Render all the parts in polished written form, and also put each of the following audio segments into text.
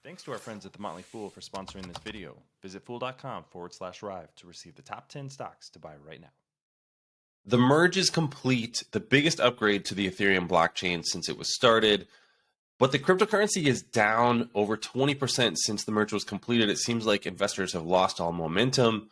Thanks to our friends at The Motley Fool for sponsoring this video. Visit fool.com/rive to receive the top 10 stocks to buy right now. The merge is complete, the biggest upgrade to the Ethereum blockchain since it was started. But the cryptocurrency is down over 20% since the merge was completed. It seems like investors have lost all momentum.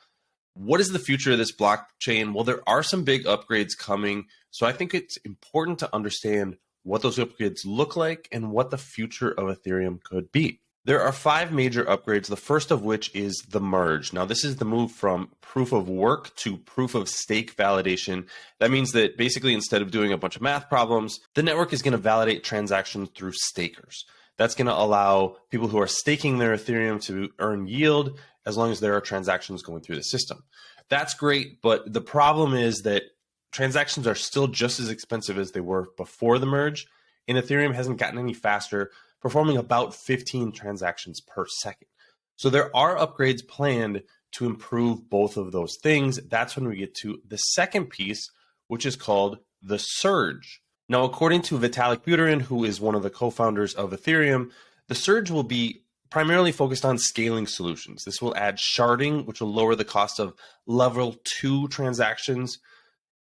What is the future of this blockchain? Well, there are some big upgrades coming. So I think it's important to understand what those upgrades look like and what the future of Ethereum could be. There are 5 major upgrades, the first of which is the merge. Now, this is the move from proof of work to proof of stake validation. That means that basically instead of doing a bunch of math problems, the network is going to validate transactions through stakers. That's going to allow people who are staking their Ethereum to earn yield as long as there are transactions going through the system. That's great, but the problem is that transactions are still just as expensive as they were before the merge, and Ethereum hasn't gotten any faster, performing about 15 transactions per second. So there are upgrades planned to improve both of those things. That's when we get to the second piece, which is called the Surge. Now, according to Vitalik Buterin, who is one of the co-founders of Ethereum, the Surge will be primarily focused on scaling solutions. This will add sharding, which will lower the cost of level 2 transactions,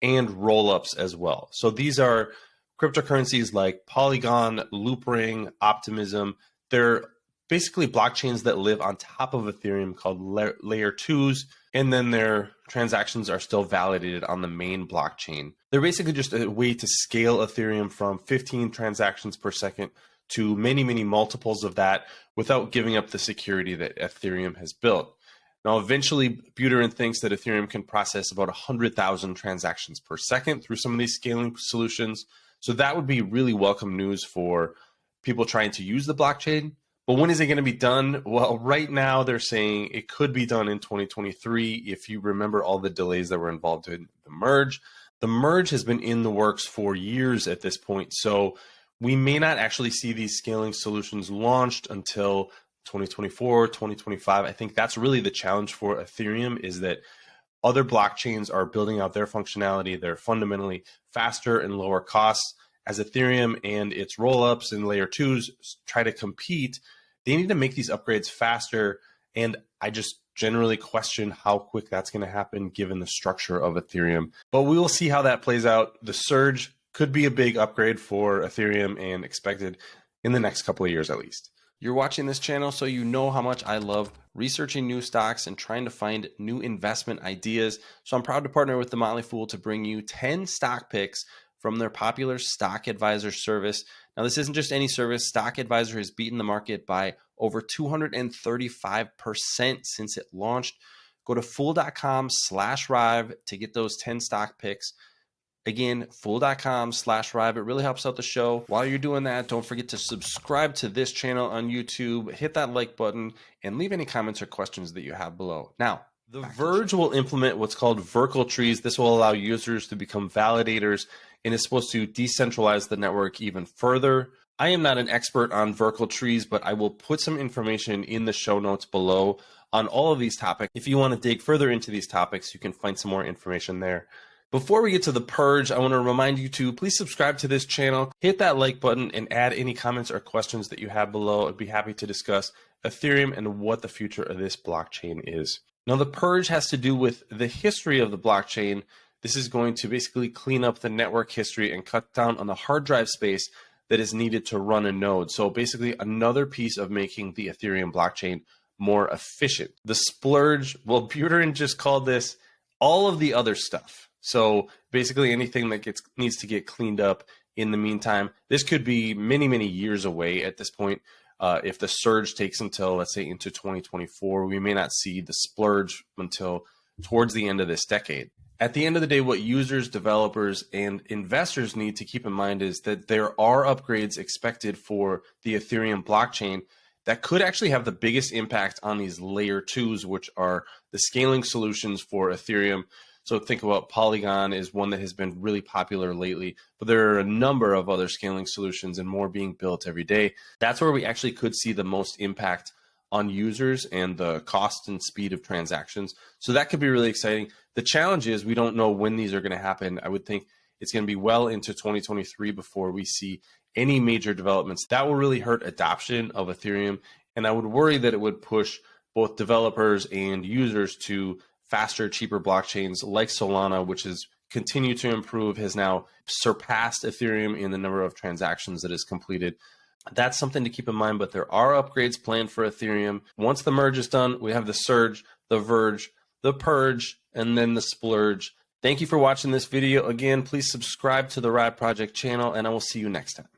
and rollups as well. So these are cryptocurrencies like Polygon, Loopring, Optimism. They're basically blockchains that live on top of Ethereum called layer 2s, and then their transactions are still validated on the main blockchain. They're basically just a way to scale Ethereum from 15 transactions per second to many, many multiples of that without giving up the security that Ethereum has built. Now, eventually, Buterin thinks that Ethereum can process about 100,000 transactions per second through some of these scaling solutions. So that would be really welcome news for people trying to use the blockchain. But when is it going to be done? Well, right now they're saying it could be done in 2023. If you remember all the delays that were involved in the merge has been in the works for years at this point. So we may not actually see these scaling solutions launched until 2024, 2025. I think that's really the challenge for Ethereum, is that other blockchains are building out their functionality. They're fundamentally faster and lower costs. As Ethereum and its rollups and layer 2s try to compete, they need to make these upgrades faster. And I just generally question how quick that's going to happen given the structure of Ethereum. But we will see how that plays out. The Surge could be a big upgrade for Ethereum and expected in the next couple of years at least. You're watching this channel so you know how much I love researching new stocks and trying to find new investment ideas. So I'm proud to partner with The Motley Fool to bring you 10 stock picks from their popular Stock Advisor service. Now, this isn't just any service. Stock Advisor has beaten the market by over 235% since it launched. Go to fool.com/rive to get those 10 stock picks. Again, fool.com/rive. It really helps out the show. While you're doing that, don't forget to subscribe to this channel on YouTube, hit that like button, and leave any comments or questions that you have below. Now, the Verge will implement what's called Verkle trees. This will allow users to become validators and is supposed to decentralize the network even further. I am not an expert on Verkle trees, but I will put some information in the show notes below on all of these topics. If you want to dig further into these topics, you can find some more information there. Before we get to the Purge, I want to remind you to please subscribe to this channel, hit that like button, and add any comments or questions that you have below. I'd be happy to discuss Ethereum and what the future of this blockchain is. Now, the Purge has to do with the history of the blockchain. This is going to basically clean up the network history and cut down on the hard drive space that is needed to run a node. So basically another piece of making the Ethereum blockchain more efficient. The splurge, well, Buterin just called this all of the other stuff. So basically anything that needs to get cleaned up in the meantime. This could be many, many years away at this point. If the Surge takes until, let's say, into 2024, we may not see the splurge until towards the end of this decade. At the end of the day, what users, developers, and investors need to keep in mind is that there are upgrades expected for the Ethereum blockchain that could actually have the biggest impact on these layer 2s, which are the scaling solutions for Ethereum. So think about Polygon is one that has been really popular lately, but there are a number of other scaling solutions and more being built every day. That's where we actually could see the most impact on users and the cost and speed of transactions. So that could be really exciting. The challenge is we don't know when these are going to happen. I would think it's going to be well into 2023 before we see any major developments. That will really hurt adoption of Ethereum And I would worry that it would push both developers and users to faster, cheaper blockchains like Solana, which has continued to improve, has now surpassed Ethereum in the number of transactions that is completed. That's something to keep in mind, but there are upgrades planned for Ethereum. Once the merge is done, we have the Surge, the Verge, the Purge, and then the Splurge. Thank you for watching this video. Again, please subscribe to the Rive Project channel, and I will see you next time.